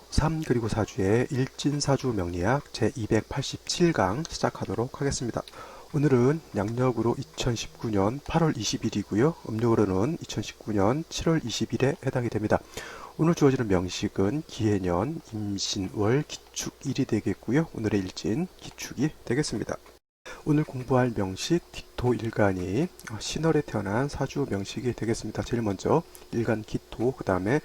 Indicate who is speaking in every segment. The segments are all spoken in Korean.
Speaker 1: 3 그리고 4주의 일진사주 명리학 제287강 시작하도록 하겠습니다. 오늘은 양력으로 2019년 8월 20일이고요. 음력으로는 2019년 7월 20일에 해당이 됩니다. 오늘 주어지는 명식은 기해년, 임신월, 기축일이 되겠고요. 오늘의 일진, 기축이 되겠습니다. 오늘 공부할 명식 기토일간이 신월에 태어난 사주 명식이 되겠습니다. 제일 먼저 일간 기토, 그 다음에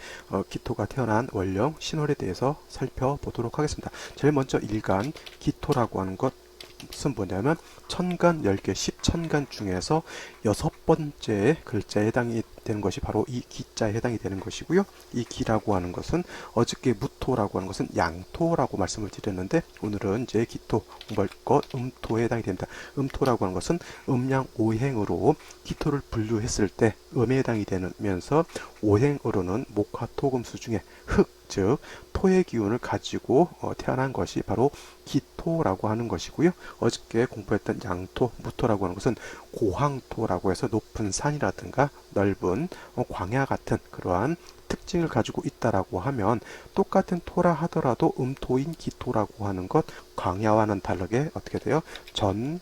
Speaker 1: 기토가 태어난 월령 신월에 대해서 살펴보도록 하겠습니다. 제일 먼저 일간 기토라고 하는 것은 뭐냐면 천간 10개 10천간 중에서 6번째 글자에 해당이 되는 것이 바로 이 기자에 해당이 되는 것이고요. 이 기라고 하는 것은 어저께 무토라고 하는 것은 양토라고 말씀을 드렸는데 오늘은 이제 기토 공부할 것 음토에 해당이 됩니다. 음토라고 하는 것은 음양 오행으로 기토를 분류했을 때 음에 해당이 되면서 오행으로는 목화토금수 중에 흙, 즉 토의 기운을 가지고 태어난 것이 바로 기토라고 하는 것이고요. 어저께 공부했던 양토, 무토라고 하는 것은 고황토라고 해서 높은 산이라든가 넓은 광야 같은 그러한 특징을 가지고 있다라고 하면 똑같은 토라 하더라도 음토인 기토라고 하는 것 광야와는 다르게 어떻게 돼요? 전원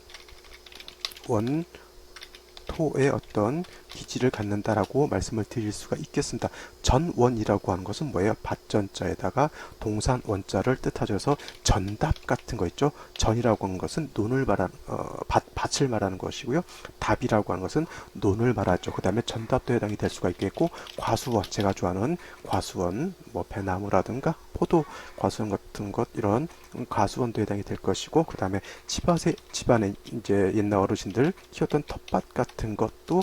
Speaker 1: 토의 어떤 기질을 갖는다라고 말씀을 드릴 수가 있겠습니다. 전원이라고 하는 것은 뭐예요? 밭전자에다가 동산 원자를 뜻하셔서 전답 같은 거 있죠. 전이라고 하는 것은 논을 밭을 말하는 것이고요. 답이라고 하는 것은 논을 말하죠. 그 다음에 전답도 해당이 될 수가 있겠고 과수원, 제가 좋아하는 과수원, 뭐 배나무라든가 포도 과수원 같은 것 이런 과수원도 해당이 될 것이고 그 다음에 집안에 이제 옛날 어르신들 키웠던 텃밭 같은 것도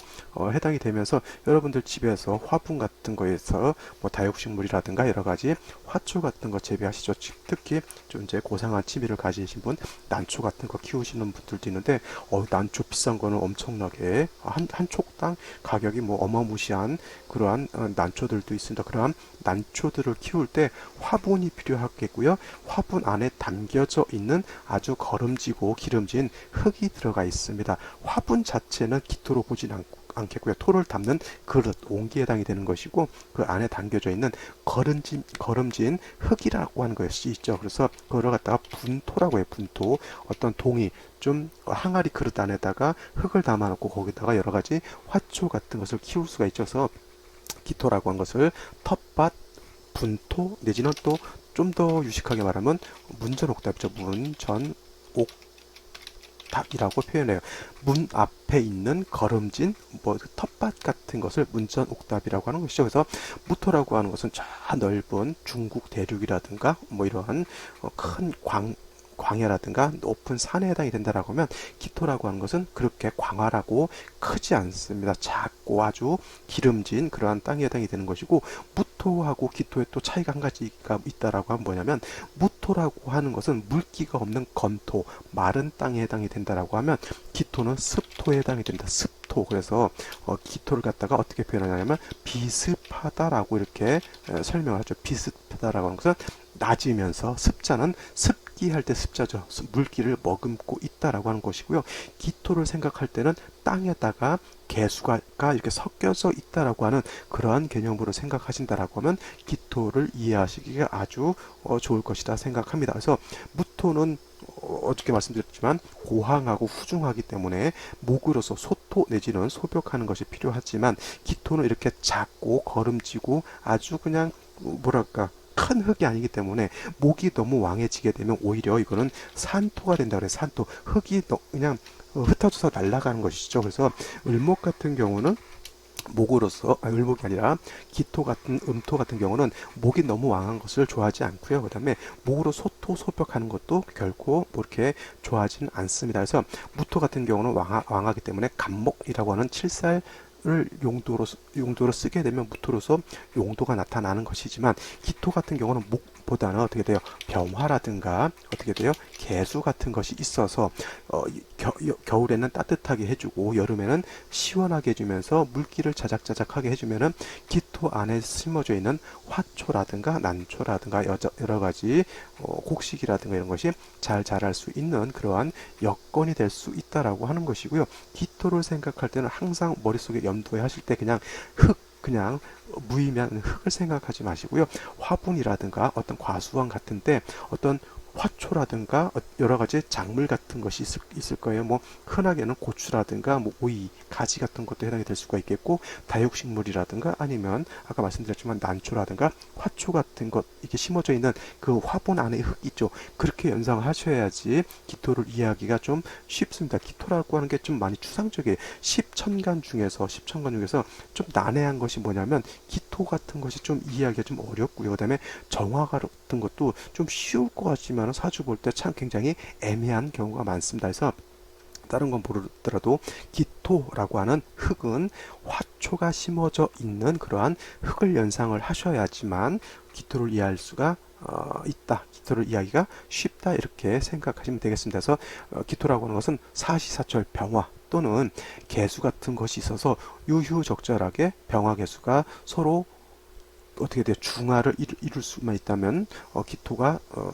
Speaker 1: 해당이 되면서 여러분들 집에서 화분 같은 거에서 뭐 다육식물이라든가 여러 가지 화초 같은 거 재배하시죠. 특히 좀 이제 고상한 취미를 가지신 분 난초 같은 거 키우시는 분들도 있는데 난초 비싼 거는 엄청나게 한 촉당 가격이 뭐 어마무시한 그러한 난초들도 있습니다. 그러한 난초들을 키울 때 화분이 필요하겠고요. 화분 안에 담겨져 있는 아주 거름지고 기름진 흙이 들어가 있습니다. 화분 자체는 기토로 보진 않겠고요. 토를 담는 그릇, 옹기에 해당이 되는 것이고 그 안에 담겨져 있는 거름진 흙이라고 하는 것이 있죠. 그래서 그걸 갖다가 분토라고 해요. 분토. 어떤 동이 좀 항아리 그릇 안에다가 흙을 담아놓고 거기다가 여러 가지 화초 같은 것을 키울 수가 있어서 기토라고 한 것을 텃밭, 분토 내지는 또 좀 더 유식하게 말하면 문전옥답이죠. 문전옥답이라고 표현해요. 문 앞에 있는 거름진 뭐 텃밭 같은 것을 문전옥답이라고 하는 것이죠. 그래서 무토라고 하는 것은 저 넓은 중국 대륙이라든가 뭐 이러한 큰 광야라든가 높은 산에 해당이 된다라고 하면 기토라고 하는 것은 그렇게 광활하고 크지 않습니다. 작고 아주 기름진 그러한 땅에 해당이 되는 것이고 무토하고 기토의 또 차이가 한 가지가 있다라고 하면 뭐냐면 무토라고 하는 것은 물기가 없는 건토 마른 땅에 해당이 된다라고 하면 기토는 습토에 해당이 된다. 습토. 그래서 기토를 갖다가 어떻게 표현하냐면 비습하다라고 이렇게 설명을 하죠. 비습하다라고 하는 것은 낮으면서 습자는 습기할 때 습자죠. 물기를 머금고 있다라고 하는 것이고요. 기토를 생각할 때는 땅에다가 개수가 이렇게 섞여져 있다라고 하는 그러한 개념으로 생각하신다라고 하면 기토를 이해하시기가 아주 좋을 것이다 생각합니다. 그래서 무토는 어저께 말씀드렸지만 고항하고 후중하기 때문에 목으로서 소토 내지는 소벽하는 것이 필요하지만 기토는 이렇게 작고 거름지고 아주 그냥 뭐랄까 큰 흙이 아니기 때문에 목이 너무 왕해지게 되면 오히려 이거는 산토가 된다 그래요. 산토. 흙이 그냥 흩어져서 날아가는 것이죠. 그래서 을목 같은 경우는 목으로서 을목이 아니라 기토 같은 음토 같은 경우는 목이 너무 왕한 것을 좋아하지 않고요. 그다음에 목으로 소토 소벽하는 것도 결코 뭐 이렇게 좋아하지는 않습니다. 그래서 무토 같은 경우는 왕하기 때문에 간목이라고 하는 칠살 을 용도로 쓰게 되면 무토로서 용도가 나타나는 것이지만 기토 같은 경우는 목보다는 어떻게 돼요? 병화라든가 어떻게 돼요? 개수 같은 것이 있어서 겨울에는 따뜻하게 해주고 여름에는 시원하게 해주면서 물기를 자작자작하게 해주면은 기토 안에 심어져 있는 화초라든가 난초라든가 여러 가지 곡식이라든가 이런 것이 잘 자랄 수 있는 그러한 여건이 될 수 있다라고 하는 것이고요. 기토를 생각할 때는 항상 머릿속에 염두에 하실 때 그냥 흙 그냥 무의미한 흙을 생각하지 마시고요. 화분이라든가 어떤 과수원 같은데 어떤 화초라든가 여러 가지 작물 같은 것이 있을 거예요. 뭐 흔하게는 고추라든가 뭐 오이, 가지 같은 것도 해당이 될 수가 있겠고, 다육식물이라든가 아니면 아까 말씀드렸지만 난초라든가 화초 같은 것 이렇게 심어져 있는 그 화분 안에 흙 있죠. 그렇게 연상하셔야지 기토를 이해하기가 좀 쉽습니다. 기토라고 하는 게 좀 많이 추상적이에요. 십천간 중에서 좀 난해한 것이 뭐냐면 기토 같은 것이 좀 이해하기가 좀 어렵고요. 그다음에 정화 같은 것도 좀 쉬울 것 같지만 사주 볼 때 참 굉장히 애매한 경우가 많습니다. 그래서 다른 건 모르더라도 기토라고 하는 흙은 화초가 심어져 있는 그러한 흙을 연상을 하셔야지만 기토를 이해할 수가 있다. 기토를 이해하기가 쉽다. 이렇게 생각하시면 되겠습니다. 그래서 기토라고 하는 것은 사시사철 병화 또는 개수 같은 것이 있어서 유유적절하게 병화 개수가 서로 어떻게 돼요? 중화를 이룰 수만 있다면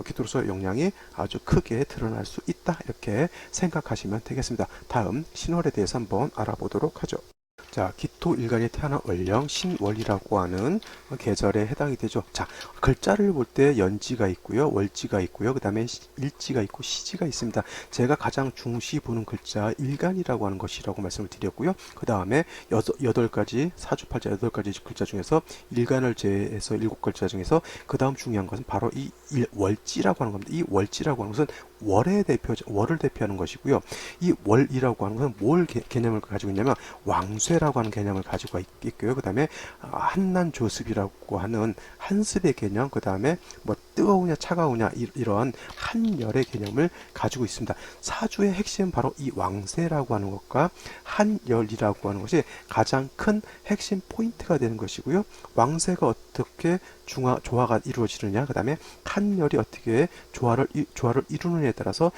Speaker 1: 기토로서의 영향이 아주 크게 드러날 수 있다. 이렇게 생각하시면 되겠습니다. 다음 신월에 대해서 한번 알아보도록 하죠. 자, 기토 일간이 태어난 월령 신월이라고 하는 계절에 해당이 되죠. 자, 글자를 볼 때 연지가 있고요, 월지가 있고요, 그 다음에 일지가 있고 시지가 있습니다. 제가 가장 중시 보는 글자 일간이라고 하는 것이라고 말씀을 드렸고요. 그 다음에 여덟 가지 사주팔자 여덟 가지 글자 중에서 일간을 제외해서 일곱 글자 중에서 그 다음 중요한 것은 바로 이 월지라고 하는 겁니다. 이 월지라고 하는 것은 월을 대표하는 것이고요. 이 월이라고 하는 것은 뭘 개념을 가지고 있냐면 왕쇠라고 하는 개념을 가지고 있고요. 그 다음에 한난조습이라고 하는 한습의 개념, 그 다음에 뭐 뜨거우냐 차가우냐 이런 한열의 개념을 가지고 있습니다. 사주의 핵심은 바로 이 왕쇠라고 하는 것과 한열이라고 하는 것이 가장 큰 핵심 포인트가 되는 것이고요. 왕쇠가 어떻게 조화가 이루어지느냐, 그 다음에 한열이 어떻게 조화를 이루느냐에 따라서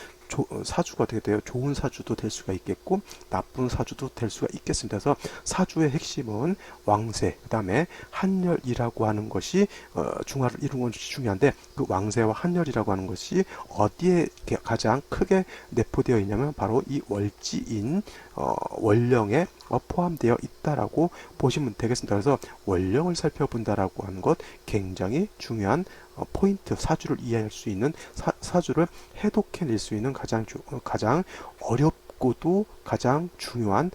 Speaker 1: 사주가 어떻게 돼요? 좋은 사주도 될 수가 있겠고 나쁜 사주도 될 수가 있겠습니다. 그래서 사주의 핵심은 왕세, 그 다음에 한열이라고 하는 것이 중화를 이루는 것이 중요한데, 그 왕세와 한열이라고 하는 것이 어디에 가장 크게 내포되어 있냐면 바로 이 월지인 월령에 포함되어 있다라고 보시면 되겠습니다. 그래서 월령을 살펴본다라고 하는 것 굉장히 중요한 포인트, 사주를 이해할 수 있는 사주를 해독해낼 수 있는 가장 어렵고도 가장 중요한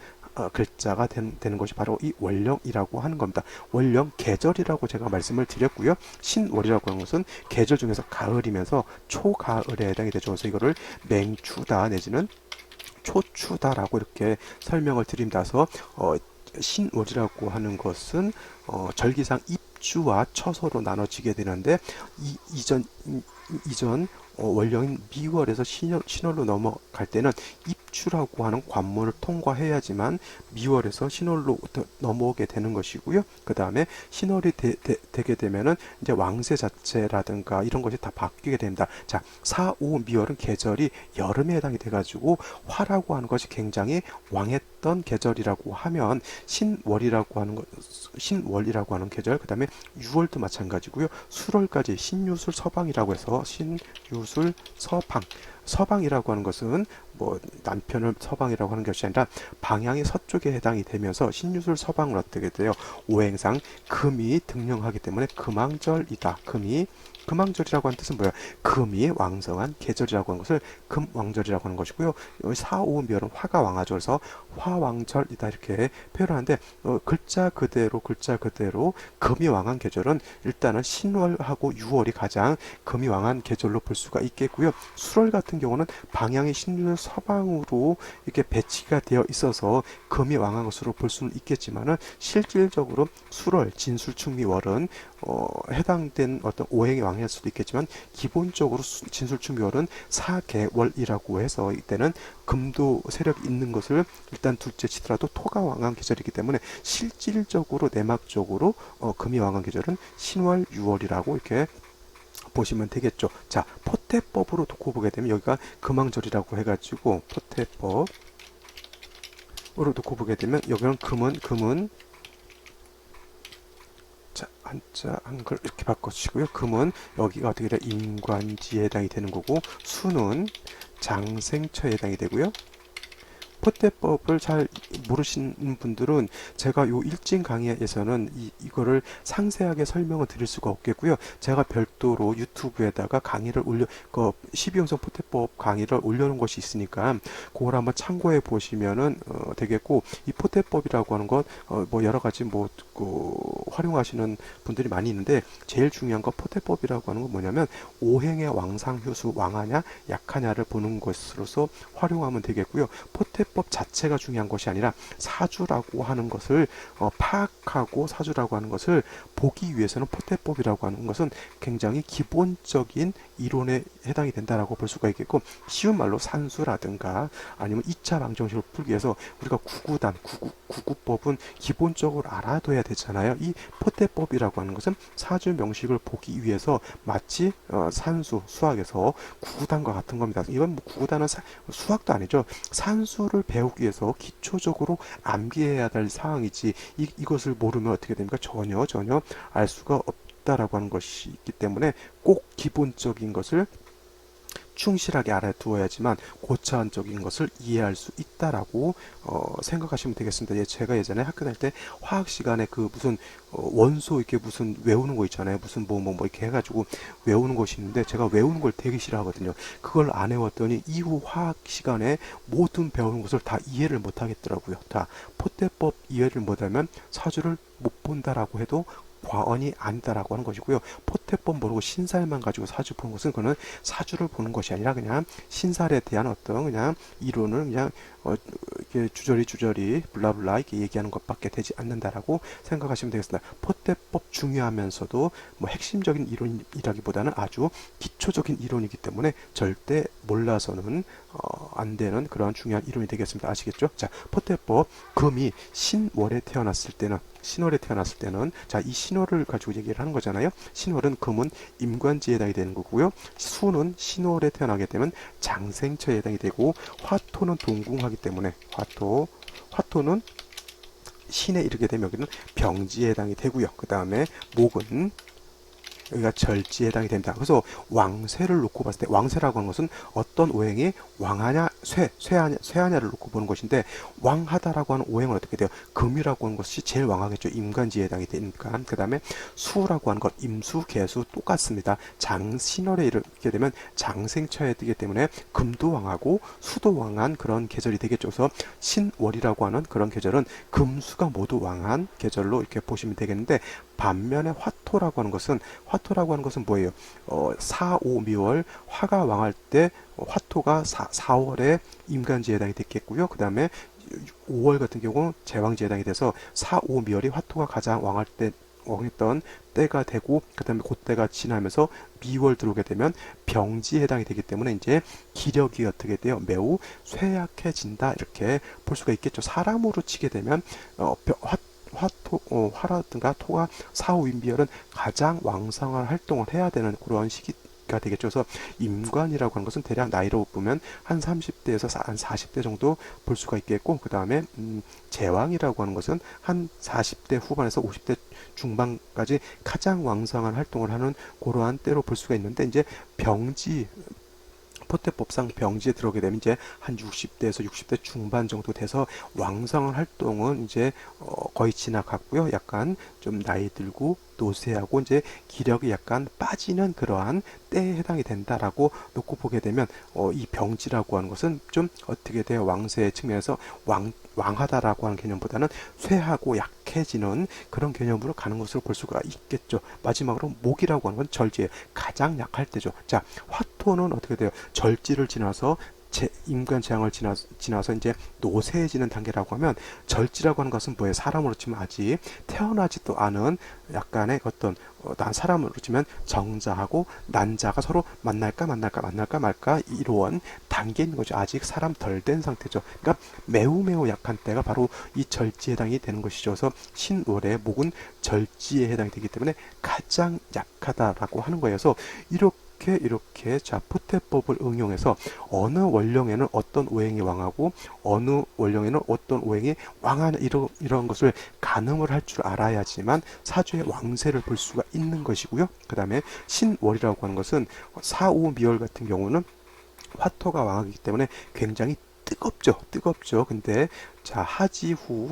Speaker 1: 글자가 되는 것이 바로 이 월령이라고 하는 겁니다. 월령 계절이라고 제가 말씀을 드렸고요. 신월이라고 하는 것은 계절 중에서 가을이면서 초가을에 해당이 되죠. 그래서 이거를 맹추다 내지는 초추다라고 이렇게 설명을 드립니다. 그래서 신월이라고 하는 것은 절기상 입주와 처소로 나눠지게 되는데 이전 월령인 미월에서 신월로 넘어갈 때는 입주라고 하는 관문을 통과해야지만 미월에서 신월로 넘어오게 되는 것이고요. 그 다음에 신월이 되게 되면은 이제 왕세 자체라든가 이런 것이 다 바뀌게 됩니다. 자, 4, 5 미월은 계절이 여름에 해당이 돼가지고 화라고 하는 것이 굉장히 왕했던 계절이라고 하면 신월이라고 하는 계절, 그 다음에 6월도 마찬가지고요. 수월까지 신유술 서방이라고 해서 신유술 서방이라고 하는 것은 뭐 남편을 서방이라고 하는 것이 아니라 방향이 서쪽에 해당이 되면서 신유술 서방은 어떻게 돼요? 오행상 금이 등령하기 때문에 금왕절이다. 금왕절이라고 하는 뜻은 뭐예요? 금이 왕성한 계절이라고 하는 것을 금왕절이라고 하는 것이고요. 여기 4, 5 멸은 화가 왕하죠. 그래서 화왕절이다 이렇게 표현하는데 글자 그대로 금이 왕한 계절은 일단은 신월하고 6월이 가장 금이 왕한 계절로 볼 수가 있겠고요. 수월 같은 경우는 방향이 신유 서방으로 이렇게 배치가 되어 있어서 금이 왕한 것으로 볼 수는 있겠지만은 실질적으로 수월, 진술충미월은 해당된 어떤 오행의 왕일 수도 있겠지만 기본적으로 진술충미월은 사계월이라고 해서 이때는 금도 세력이 있는 것을 일단 둘째 치더라도 토가 왕한 계절이기 때문에 실질적으로 내막적으로 금이 왕한 계절은 신월, 6월이라고 이렇게 보시면 되겠죠. 자, 포태법으로 놓고 보게 되면 여기가 금왕절이라고 해가지고 포태법으로 놓고 보게 되면 여기는 금은 자, 한자 한글 이렇게 바꿔주시고요. 금은 여기가 어떻게 돼? 임관지에 해당이 되는 거고, 수는 장생처에 해당이 되고요. 포태법을 잘 모르시는 분들은 제가 요 일진 강의에서는 이거를 상세하게 설명을 드릴 수가 없겠고요. 제가 별도로 유튜브에다가 강의를 그 12형성 포태법 강의를 올려놓은 것이 있으니까 그걸 한번 참고해 보시면은 되겠고, 이 포태법이라고 하는 것 뭐 여러 가지 그 활용하시는 분들이 많이 있는데, 제일 중요한 건 포태법이라고 하는 건 뭐냐면 오행의 왕상효수 왕하냐 약하냐를 보는 것으로서 활용하면 되겠고요. 포태법 자체가 중요한 것이 아니라 사주라고 하는 것을 파악하고 사주라고 하는 것을 보기 위해서는 포태법이라고 하는 것은 굉장히 기본적인 이론에 해당이 된다라고 볼 수가 있겠고, 쉬운 말로 산수라든가 아니면 2차 방정식을 풀기 위해서 우리가 구구단, 구구법은 기본적으로 알아둬야 되잖아요. 이 포태법이라고 하는 것은 사주 명식을 보기 위해서 마치 산수, 수학에서 구구단과 같은 겁니다. 이건 뭐 구구단은 수학도 아니죠. 산수를 배우기 위해서 기초적으로 암기해야 될 사항이지, 이것을 모르면 어떻게 됩니까? 전혀 알 수가 없다라고 하는 것이 있기 때문에 꼭 기본적인 것을 충실하게 알아두어야지만 고차원적인 것을 이해할 수 있다라고 생각하시면 되겠습니다. 제가 예전에 학교 다닐 때 화학 시간에 그 무슨 원소 이렇게 무슨 외우는 거 있잖아요. 무슨 뭐 이렇게 해가지고 외우는 것이 있는데, 제가 외우는 걸 되게 싫어하거든요. 그걸 안 해왔더니 이후 화학 시간에 모든 배우는 것을 다 이해를 못 하겠더라고요. 다 포태법 이해를 못하면 사주를 못 본다라고 해도 과언이 아니다라고 하는 것이고요. 포태법 모르고 신살만 가지고 사주 보는 것은, 그거는 사주를 보는 것이 아니라 그냥 신살에 대한 어떤 그냥 이론을 그냥 이렇게 주저리 블라블라 이렇게 얘기하는 것밖에 되지 않는다라고 생각하시면 되겠습니다. 포태법 중요하면서도 뭐 핵심적인 이론이라기보다는 아주 기초적인 이론이기 때문에 절대 몰라서는 안 되는 그런 중요한 이론이 되겠습니다. 아시겠죠? 자, 포태법, 금이 신월에 태어났을 때는 자, 이 신월을 가지고 얘기를 하는 거잖아요. 신월은 금은 임관지에 해당이 되는 거고요. 수는 신월에 태어나게 되면 장생처에 해당이 되고, 화토는 동궁하기 때문에 화토는 신에 이르게 되면 여기는 병지에 해당이 되고요. 그 다음에 목은 여기가 절지에 해당이 된다. 그래서 왕쇠를 놓고 봤을 때, 왕쇠라고 하는 것은 어떤 오행이 왕하냐, 쇠하냐를 놓고 보는 것인데, 왕하다라고 하는 오행은 어떻게 돼요? 금이라고 하는 것이 제일 왕하겠죠. 임관지에 해당이 되니까. 그 다음에 수라고 하는 것, 임수, 개수 똑같습니다. 장신월에 이르게 되면 장생처에 뜨기 때문에 금도 왕하고 수도 왕한 그런 계절이 되겠죠. 그래서 신월이라고 하는 그런 계절은 금수가 모두 왕한 계절로 이렇게 보시면 되겠는데, 반면에 화토라고 하는 것은 뭐예요? 4, 5, 미월 화가 왕할 때 화토가 4월에 임간지에 해당이 됐겠고요. 그 다음에 5월 같은 경우 제왕지에 해당이 돼서 4, 5, 미월이 화토가 가장 왕할 때 왕했던 때가 되고, 그 다음에 그때가 지나면서 미월 들어오게 되면 병지에 해당이 되기 때문에 이제 기력이 어떻게 돼요? 매우 쇠약해진다, 이렇게 볼 수가 있겠죠. 사람으로 치게 되면 화라든가 토가 4, 5인비열은 가장 왕성한 활동을 해야 되는 그런 시기가 되겠죠. 그래서 임관이라고 하는 것은 대략 나이로 보면 한 30대에서 한 40대 정도 볼 수가 있겠고, 그 다음에 제왕이라고 하는 것은 한 40대 후반에서 50대 중반까지 가장 왕성한 활동을 하는 그러한 때로 볼 수가 있는데, 이제 병지, 포태법상 병지에 들어오게 되면 이제 한 60대에서 60대 중반 정도 돼서 왕성한 활동은 이제 거의 지나갔고요. 약간 좀 나이 들고 노쇠하고 이제 기력이 약간 빠지는 그러한 때에 해당이 된다라고 놓고 보게 되면, 이 병지라고 하는 것은 좀 어떻게 돼요? 왕세의 측면에서 왕하다라고 하는 개념보다는 쇠하고 약해지는 그런 개념으로 가는 것으로 볼 수가 있겠죠. 마지막으로 목이라고 하는 건 절지에 가장 약할 때죠. 자, 화토는 어떻게 돼요? 절지를 지나서 임관 재앙을 지나서 이제 노쇠해지는 단계라고 하면, 절지라고 하는 것은 뭐예요? 사람으로 치면 아직 태어나지도 않은 약간의 어떤 난 사람으로 치면 정자하고 난자가 서로 만날까 말까 이런 단계에 있는 거죠. 아직 사람 덜 된 상태죠. 그러니까 매우 약한 때가 바로 이 절지에 해당이 되는 것이죠. 그래서 신월의 목은 절지에 해당이 되기 때문에 가장 약하다라고 하는 거예요. 그래서 이렇게 자, 포태법을 응용해서 어느 원령에는 어떤 오행이 왕하고 어느 원령에는 어떤 오행이 왕하는 이런 것을 가늠을 할 줄 알아야지만 사주의 왕세를 볼 수가 있는 것이고요. 그 다음에 신월이라고 하는 것은 4, 5, 미월 같은 경우는 화토가 왕하기 때문에 굉장히 뜨겁죠. 뜨겁죠. 근데 자, 하지후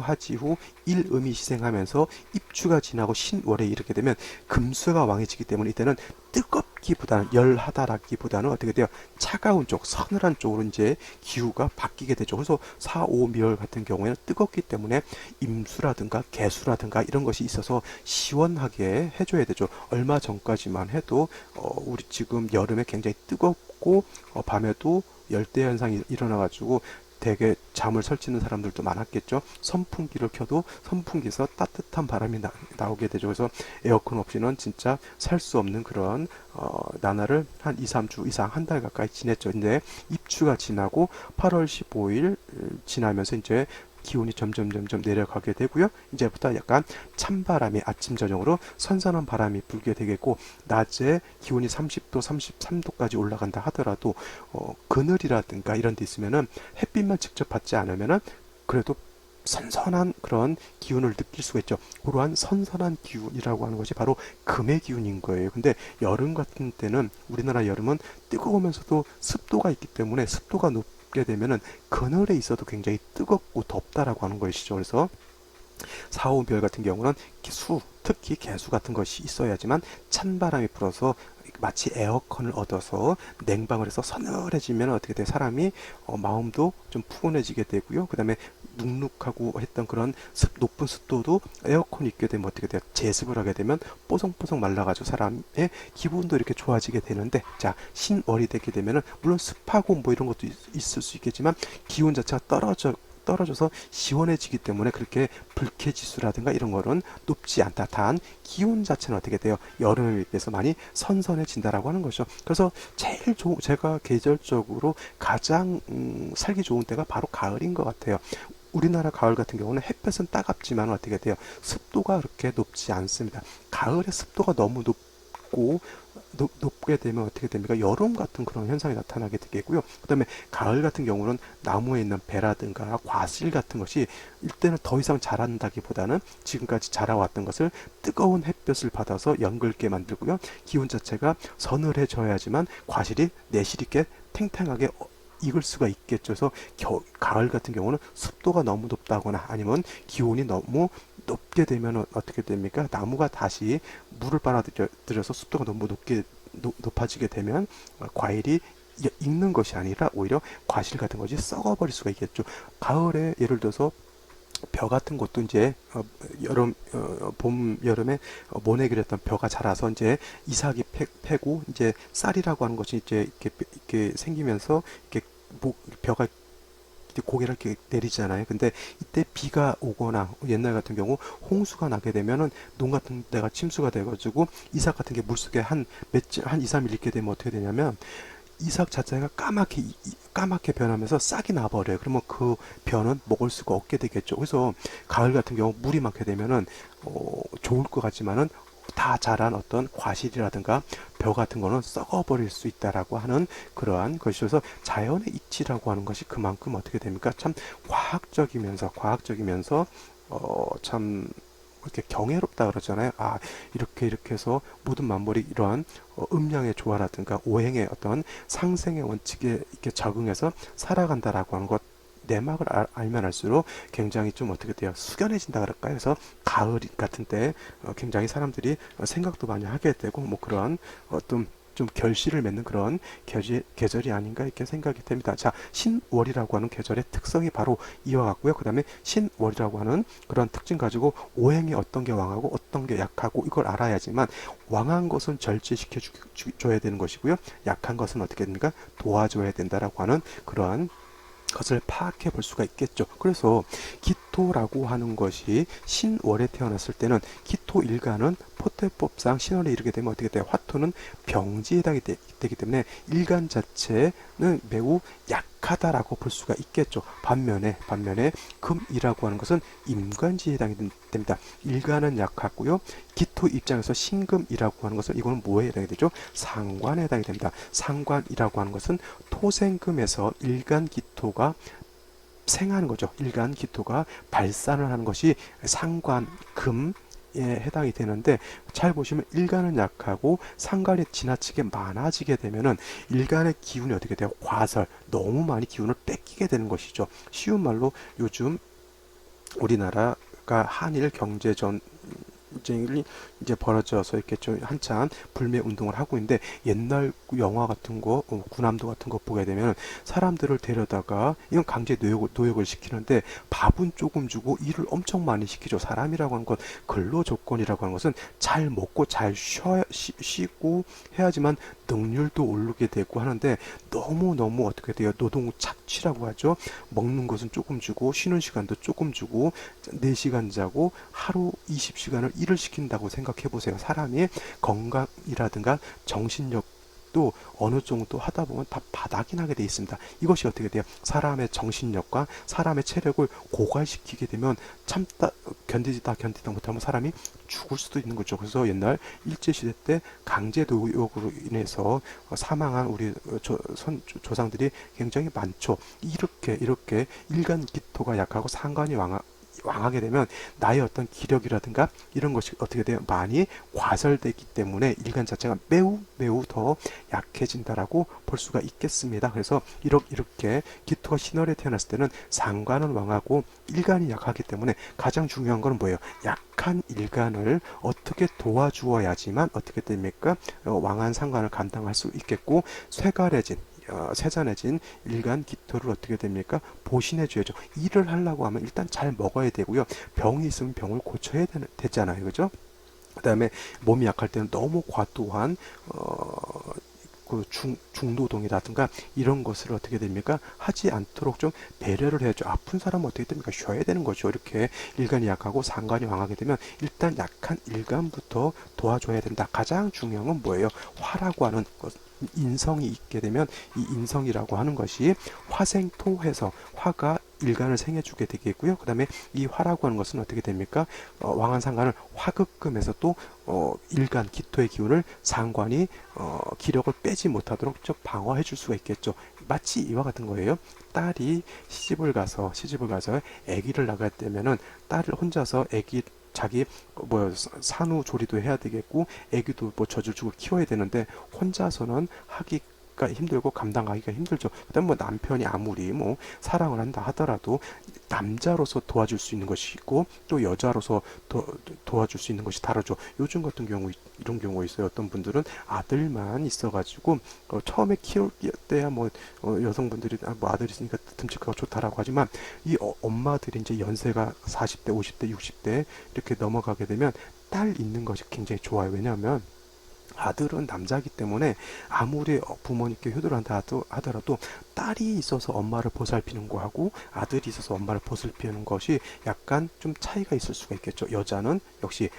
Speaker 1: 일음이 시생하면서 입추가 지나고 신월에 이르게 되면 금수가 왕해지기 때문에 이때는 뜨겁기보다는 열하다라기보다는 어떻게 돼요? 차가운 쪽, 서늘한 쪽으로 이제 기후가 바뀌게 되죠. 그래서 사오미월 같은 경우에는 뜨겁기 때문에 임수라든가 개수라든가 이런 것이 있어서 시원하게 해줘야 되죠. 얼마 전까지만 해도 우리 지금 여름에 굉장히 뜨겁고 밤에도 열대 현상이 일어나가지고 되게 잠을 설치는 사람들도 많았겠죠. 선풍기를 켜도 선풍기에서 따뜻한 바람이 나오게 되죠. 그래서 에어컨 없이는 진짜 살 수 없는 그런 나날을 한 2, 3주 이상 한 달 가까이 지냈죠. 근데 입추가 지나고 8월 15일 지나면서 이제 기온이 점점 내려가게 되고요. 이제부터 약간 찬바람이 아침 저녁으로 선선한 바람이 불게 되겠고 낮에 기온이 30도, 33도까지 올라간다 하더라도 그늘이라든가 이런 데 있으면은 햇빛만 직접 받지 않으면은 그래도 선선한 그런 기운을 느낄 수가 있죠. 그러한 선선한 기운이라고 하는 것이 바로 금의 기운인 거예요. 근데 여름 같은 때는 우리나라 여름은 뜨거우면서도 습도가 있기 때문에 습도가 높게 되면은 그늘에 있어도 굉장히 뜨겁고 덥다라고 하는 것이죠. 그래서 사오별 같은 경우는 특히 개수 같은 것이 있어야지만 찬바람이 불어서 마치 에어컨을 얻어서 냉방을 해서 서늘해지면 어떻게 돼? 사람이 마음도 좀 푸근해지게 되고요. 그 다음에 눅눅하고 했던 그런 높은 습도도 에어컨이 있게 되면 어떻게 돼요? 제습을 하게 되면 뽀송뽀송 말라가지고 사람의 기분도 이렇게 좋아지게 되는데, 자, 신월이 되게 되면은 물론 습하고 뭐 이런 것도 있을 수 있겠지만 기온 자체가 떨어져서 시원해지기 때문에 그렇게 불쾌지수라든가 이런 거는 높지 않다. 단 기온 자체는 어떻게 돼요? 여름에 비해서 많이 선선해진다라고 하는 거죠. 그래서 제일 제가 계절적으로 가장 살기 좋은 때가 바로 가을인 것 같아요. 우리나라 가을 같은 경우는 햇볕은 따갑지만 어떻게 돼요? 습도가 그렇게 높지 않습니다. 가을에 습도가 너무 높고 높게 되면 어떻게 됩니까? 여름 같은 그런 현상이 나타나게 되겠고요. 그 다음에 가을 같은 경우는 나무에 있는 배라든가 과실 같은 것이 이때는 더 이상 자란다기보다는 지금까지 자라왔던 것을 뜨거운 햇볕을 받아서 연글게 만들고요. 기온 자체가 서늘해져야지만 과실이 내실 있게 탱탱하게 익을 수가 있겠죠. 그래서 가을 같은 경우는 습도가 너무 높다거나 아니면 기온이 너무 높게 되면 어떻게 됩니까? 나무가 다시 물을 빨아들여서 습도가 너무 높아지게 되면 과일이 익는 것이 아니라 오히려 과실 같은 것이 썩어버릴 수가 있겠죠. 가을에 예를 들어서 벼 같은 것도 이제 봄 여름에 모내기를 했던 벼가 자라서 이제 이삭이 패고 이제 쌀이라고 하는 것이 이제 이렇게 생기면서 이렇게 벼가 고개를 이렇게 내리잖아요. 근데 이때 비가 오거나 옛날 같은 경우 홍수가 나게 되면은 농 같은 데가 침수가 돼가지고 이삭 같은 게 물속에 한 2, 3일 있게 되면 어떻게 되냐면 이삭 자체가 까맣게 변하면서 싹이 나버려요. 그러면 그 벼는 먹을 수가 없게 되겠죠. 그래서 가을 같은 경우 물이 많게 되면은 좋을 것 같지만은 다 자란 어떤 과실이라든가 벼 같은 거는 썩어버릴 수 있다라고 하는 그러한 것이어서 자연의 이치라고 하는 것이 그만큼 어떻게 됩니까? 참 과학적이면서 참 이렇게 경이롭다 그러잖아요. 아, 이렇게 해서 모든 만물이 이러한 음양의 조화라든가 오행의 어떤 상생의 원칙에 이렇게 적응해서 살아간다라고 하는 것, 내막을 알면 알수록 굉장히 좀 어떻게 돼요? 숙연해진다 그럴까요? 그래서 가을 같은 때 굉장히 사람들이 생각도 많이 하게 되고 뭐 그런 어떤 좀 결실을 맺는 그런 계절이 아닌가 이렇게 생각이 됩니다. 자, 신월이라고 하는 계절의 특성이 바로 이와 같고요. 그 다음에 신월이라고 하는 그런 특징 가지고 오행이 어떤 게 왕하고 어떤 게 약하고 이걸 알아야지만 왕한 것은 절제시켜 줘야 되는 것이고요. 약한 것은 어떻게 됩니까? 도와줘야 된다라고 하는 그러한 것을 파악해 볼 수가 있겠죠. 그래서 기토라고 하는 것이 신월에 태어났을 때는 기토 일간은 포태법상 신월에 이르게 되면 어떻게 돼요? 화토는 병지에 해당이 되기 때문에 일간 자체는 매우 약하다라고 볼 수가 있겠죠. 반면에 금이라고 하는 것은 임관지에 해당이 됩니다. 일간은 약하고요. 기토 입장에서 신금이라고 하는 것은 이거는 뭐에 해당이 되죠? 상관에 해당이 됩니다. 상관이라고 하는 것은 토생금에서 일간 기토가 생하는 거죠. 일간 기토가 발산을 하는 것이 상관, 금, 해당이 되는데, 잘 보시면 일간은 약하고 상관이 지나치게 많아지게 되면은 일간의 기운이 어떻게 돼요? 과설, 너무 많이 기운을 뺏기게 되는 것이죠. 쉬운 말로 요즘 우리나라가 한일 경제전 전쟁이 이제 벌어져서 이렇게 좀 한참 불매 운동을 하고 있는데, 옛날 영화 같은 거, 군함도 같은 거 보게 되면 사람들을 데려다가 이건 강제 노역을 시키는데, 밥은 조금 주고 일을 엄청 많이 시키죠. 사람이라고 하는 것, 근로 조건이라고 하는 것은 잘 먹고 잘 쉬고 해야지만 능률도 오르게 되고 하는데, 너무 어떻게 돼요? 노동 착취라고 하죠. 먹는 것은 조금 주고 쉬는 시간도 조금 주고 4시간 자고 하루 20시간을 일을 시킨다고 생각해 보세요. 사람이 건강이라든가 정신력도 어느 정도 하다 보면 다 바닥이 나게 돼 있습니다. 이것이 어떻게 돼요? 사람의 정신력과 사람의 체력을 고갈시키게 되면 참다 견디다 못하면 사람이 죽을 수도 있는 거죠. 그래서 옛날 일제시대 때 강제 노역으로 인해서 사망한 우리 조상들이 굉장히 많죠. 이렇게 일간 기토가 약하고 상관이 왕하게 되면 나의 어떤 기력이라든가 이런 것이 어떻게 돼요? 많이 과설되기 때문에 일간 자체가 매우 더 약해진다라고 볼 수가 있겠습니다. 그래서 이렇게 기토가 신월에 태어났을 때는 상관은 왕하고 일간이 약하기 때문에 가장 중요한 건 뭐예요? 약한 일간을 어떻게 도와주어야지만 어떻게 됩니까? 왕한 상관을 감당할 수 있겠고, 세잔해진 일간 기토를 어떻게 됩니까? 보신해 줘야죠. 일을 하려고 하면 일단 잘 먹어야 되고요. 병이 있으면 병을 고쳐야 되잖아요. 그죠? 그 다음에 몸이 약할 때는 너무 과도한 중노동이라든가 이런 것을 어떻게 됩니까? 하지 않도록 좀 배려를 해야죠. 아픈 사람은 어떻게 됩니까? 쉬어야 되는 거죠. 이렇게 일간이 약하고 상관이 왕하게 되면 일단 약한 일간부터 도와줘야 된다. 가장 중요한 건 뭐예요? 화라고 하는 것. 인성이 있게 되면 이 인성이라고 하는 것이 화생토해서 화가 일간을 생해주게 되겠고요. 그 다음에 이 화라고 하는 것은 어떻게 됩니까? 왕한 상관을 화급금해서 또 일간 기토의 기운을 상관이 기력을 빼지 못하도록 좀 방어해 줄 수가 있겠죠. 마치 이와 같은 거예요. 딸이 시집을 가서 아기를 낳을 때면은 딸을 혼자서 아기 자기 산후조리도 해야 되겠고 아기도 젖을 주고 키워야 되는데 혼자서는 하기가 힘들고 감당하기가 힘들죠. 그다음 남편이 아무리 사랑을 한다 하더라도 남자로서 도와줄 수 있는 것이 있고 또 여자로서 도와줄 수 있는 것이 다르죠. 요즘 같은 경우 이런 경우가 있어요. 어떤 분들은 아들만 있어가지고 처음에 키울 때야 여성분들이 아들 있으니까 듬직하고 좋다라고 하지만 이 엄마들이 이제 연세가 40대, 50대, 60대 이렇게 넘어가게 되면 딸 있는 것이 굉장히 좋아요. 왜냐하면 아들은 남자이기 때문에 아무리 부모님께 효도를 한다 하더라도 딸이 있어서 엄마를 보살피는 거하고 아들이 있어서 엄마를 보살피는 것이 약간 좀 차이가 있을 수가 있겠죠. 여자는 역시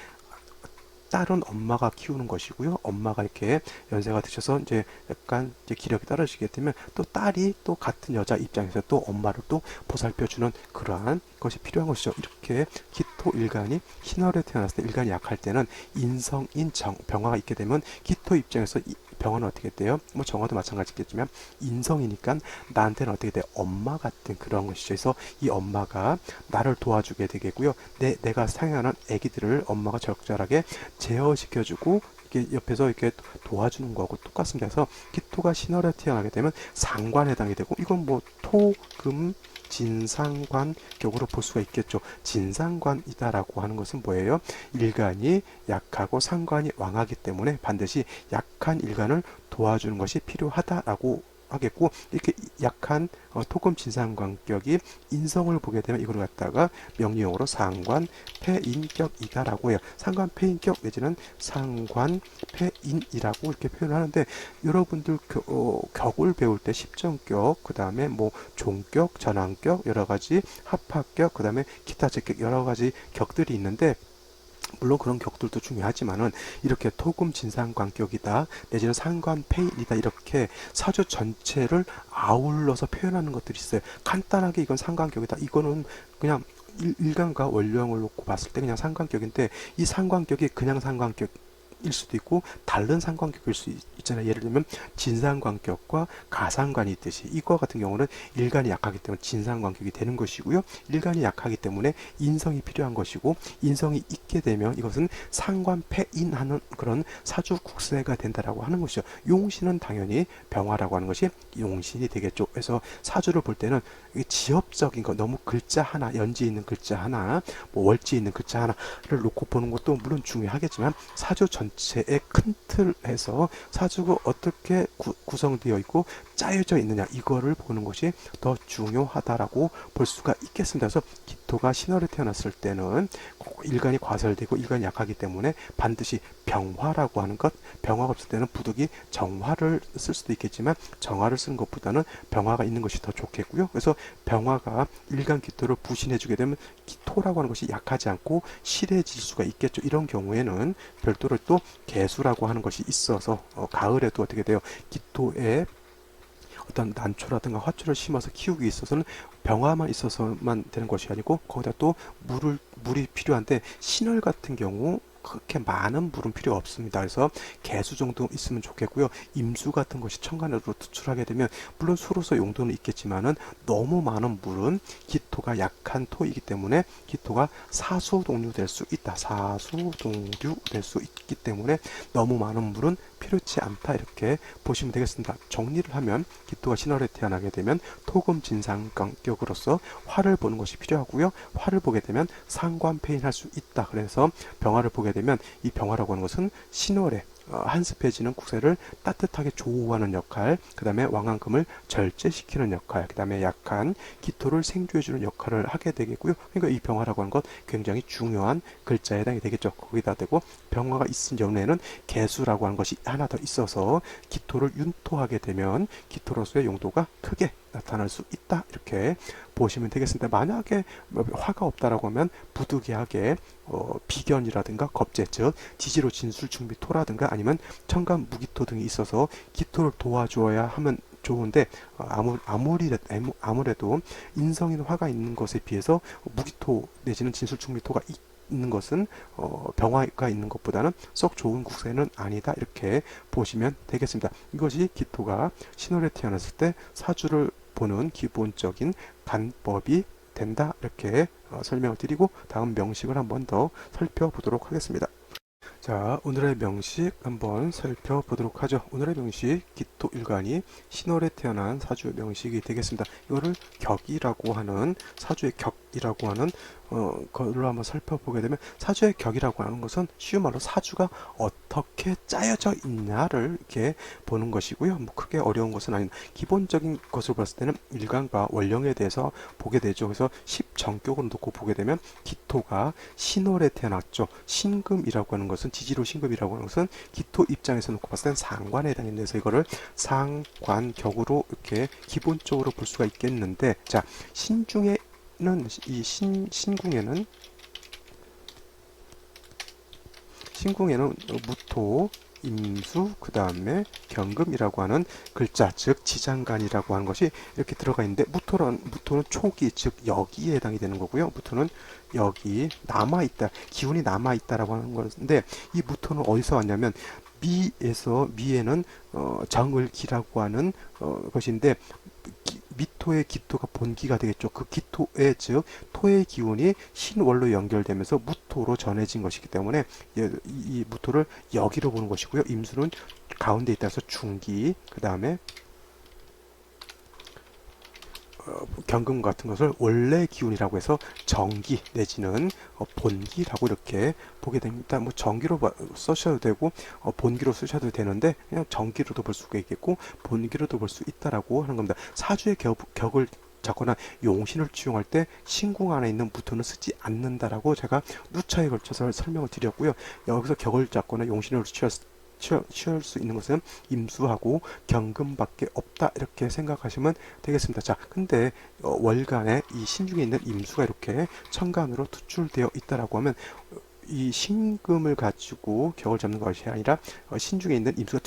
Speaker 1: 딸은 엄마가 키우는 것이고요. 엄마가 이렇게 연세가 드셔서 이제 약간 이제 기력이 떨어지게 되면 또 딸이 또 같은 여자 입장에서 또 엄마를 또 보살펴주는 그러한 것이 필요한 것이죠. 이렇게 기토 일간이 신월에 태어났을 때 일간이 약할 때는 인성인 병화가 있게 되면 기토 입장에서 병화는 어떻게 돼요? 정화도 마찬가지겠지만 인성이니까 나한테는 어떻게 돼요? 엄마 같은 그런 것이죠. 그래서 이 엄마가 나를 도와주게 되겠고요. 내가 상여하는 아기들을 엄마가 적절하게 제어시켜주고 이렇게 옆에서 이렇게 도와주는 거하고 똑같습니다. 그래서 기토가 신월에 태어나게 되면 상관에 해당이 되고 이건 토, 금, 진상관격으로 볼 수가 있겠죠. 진상관이다라고 하는 것은 뭐예요? 일간이 약하고 상관이 왕하기 때문에 반드시 약한 일간을 도와주는 것이 필요하다라고 하겠고, 이렇게 약한 토금 진상관격이 인성을 보게 되면 이걸 갖다가 명리용어로 상관 패인격이다라고 해요. 상관 패인격 내지는 상관 패인이라고 이렇게 표현을 하는데, 여러분들 격을 배울 때 십정격, 그 다음에 종격, 전환격, 여러 가지 합합격, 그 다음에 기타 제격 여러 가지 격들이 있는데, 물론 그런 격들도 중요하지만은 이렇게 토금 진상관격이다 내지는 상관패인이다 이렇게 사주 전체를 아울러서 표현하는 것들이 있어요. 간단하게 이건 상관격이다, 이거는 그냥 일간과 원령을 놓고 봤을 때 그냥 상관격인데, 이 상관격이 그냥 상관격 수도 있고 다른 상관격일 수 있잖아요. 예를 들면 진상관격과 가상관이 있듯이 이거 같은 경우는 일간이 약하기 때문에 진상관격이 되는 것이고요. 일간이 약하기 때문에 인성이 필요한 것이고 인성이 있게 되면 이것은 상관패인하는 그런 사주국세가 된다라고 하는 것이죠. 용신은 당연히 병화라고 하는 것이 용신이 되겠죠. 그래서 사주를 볼 때는 지엽적인 거 너무 글자 하나 연지 있는 글자 하나 뭐 월지 있는 글자 하나를 놓고 보는 것도 물론 중요하겠지만 사주 전체의 큰 틀에서 사주가 어떻게 구성되어 있고 짜여져 있느냐 이거를 보는 것이 더 중요하다라고 볼 수가 있겠습니다. 그래서 기토가 신월에 태어났을 때는 일간이 과설되고 일간이 약하기 때문에 반드시 병화라고 하는 것, 병화가 없을 때는 부득이 정화를 쓸 수도 있겠지만 정화를 쓰는 것보다는 병화가 있는 것이 더 좋겠고요. 그래서 병화가 일간 기토를 부신해주게 되면 기토라고 하는 것이 약하지 않고 실해질 수가 있겠죠. 이런 경우에는 별도로 또 개수라고 하는 것이 있어서 가을에도 어떻게 돼요? 기토에 어떤 난초라든가 화초를 심어서 키우기 있어서는 병화만 있어서만 되는 것이 아니고 거기다 또 물이 필요한데 신월 같은 경우 그렇게 많은 물은 필요 없습니다. 그래서 개수 정도 있으면 좋겠고요. 임수 같은 것이 천간으로 투출하게 되면 물론 수로서 용도는 있겠지만은 너무 많은 물은 기토가 약한 토이기 때문에 기토가 사수동류 될 수 있다. 사수동류 될 수 있기 때문에 너무 많은 물은 필요치 않다 이렇게 보시면 되겠습니다. 정리를 하면 기토가 신월에 태어나게 되면 토금 진상격으로서 화를 보는 것이 필요하고요. 화를 보게 되면 상관패인할 수 있다. 그래서 병화를 보게 되면 이 병화라고 하는 것은 신월에 한습해지는 국세를 따뜻하게 조우하는 역할, 그 다음에 왕한금을 절제시키는 역할, 그 다음에 약한 기토를 생주해주는 역할을 하게 되겠고요. 그러니까 이 병화라고 하는 것 굉장히 중요한 글자에 해당이 되겠죠. 거기다 대고 병화가 있은 경우에는 개수라고 하는 것이 하나 더 있어서 기토를 윤토하게 되면 기토로서의 용도가 크게 나타날 수 있다 이렇게 보시면 되겠습니다. 만약에 화가 없다라고 하면 부득이하게 비견이라든가 겁재 즉 지지로 진술 중비 토라든가 아니면 천간 무기토 등이 있어서 기토를 도와줘야 하면 좋은데 아무래도 인성인 화가 있는 것에 비해서 무기토 내지는 진술충미토가 있는 것은 병화가 있는 것보다는 썩 좋은 국세는 아니다 이렇게 보시면 되겠습니다. 이것이 기토가 신월에 태어났을 때 사주를 보는 기본적인 간법이 된다 이렇게 설명을 드리고 다음 명식을 한번 더 살펴보도록 하겠습니다. 자, 오늘의 명식 한번 살펴보도록 하죠. 오늘의 명식 기토일간이 신월에 태어난 사주 명식이 되겠습니다. 이거를 격이라고 하는 사주의 격이라고 하는 걸로 한번 살펴보게 되면 사주의 격이라고 하는 것은 쉬운 말로 사주가 어떻게 짜여져 있냐를 이렇게 보는 것이고요. 뭐 크게 어려운 것은 아닙니다. 기본적인 것을 봤을 때는 일간과 원령에 대해서 보게 되죠. 그래서 십정격으로 놓고 보게 되면 기토가 신월에 태어났죠. 신금이라고 하는 것은 지지로 신금이라고 하는 것은 기토 입장에서 놓고 봤을 땐 상관에 해당인데서 이거를 상관격으로 이렇게 기본적으로 볼 수가 있겠는데 자 신중에 이 신궁에는 무토, 임수, 그 다음에 경금이라고 하는 글자, 즉 지장간이라고 하는 것이 이렇게 들어가 있는데 무토는 초기, 즉 여기에 해당이 되는 거고요. 무토는 여기 남아있다, 기운이 남아있다라고 하는 건데 이 무토는 어디서 왔냐면 미에는 정을기라고 하는 것인데 미토의 기토가 본기가 되겠죠. 그 기토의 즉 토의 기운이 신월로 연결되면서 무토로 전해진 것이기 때문에 이 무토를 여기로 보는 것이고요. 임수는 가운데 있다서 중기, 그 다음에 경금 같은 것을 원래 기운이라고 해서 정기 내지는 본기라고 이렇게 보게 됩니다. 뭐 정기로 쓰셔도 되고 본기로 쓰셔도 되는데 그냥 정기로도 볼 수가 있겠고 본기로도 볼 수 있다라고 하는 겁니다. 사주의 격을 잡거나 용신을 취용할 때 신궁 안에 있는 무토는 쓰지 않는다라고 제가 누차에 걸쳐서 설명을 드렸고요. 여기서 격을 잡거나 용신을 취할 수 있는 것은 임수하고 경금밖에 없다 이렇게 생각하시면 되겠습니다. 자, 근데 월간에 이 신중에 있는 임수가 이렇게 천간으로 투출되어 있다라고 하면 이 신금을 가지고 격을 잡는 것이 아니라 신중에 있는 임수가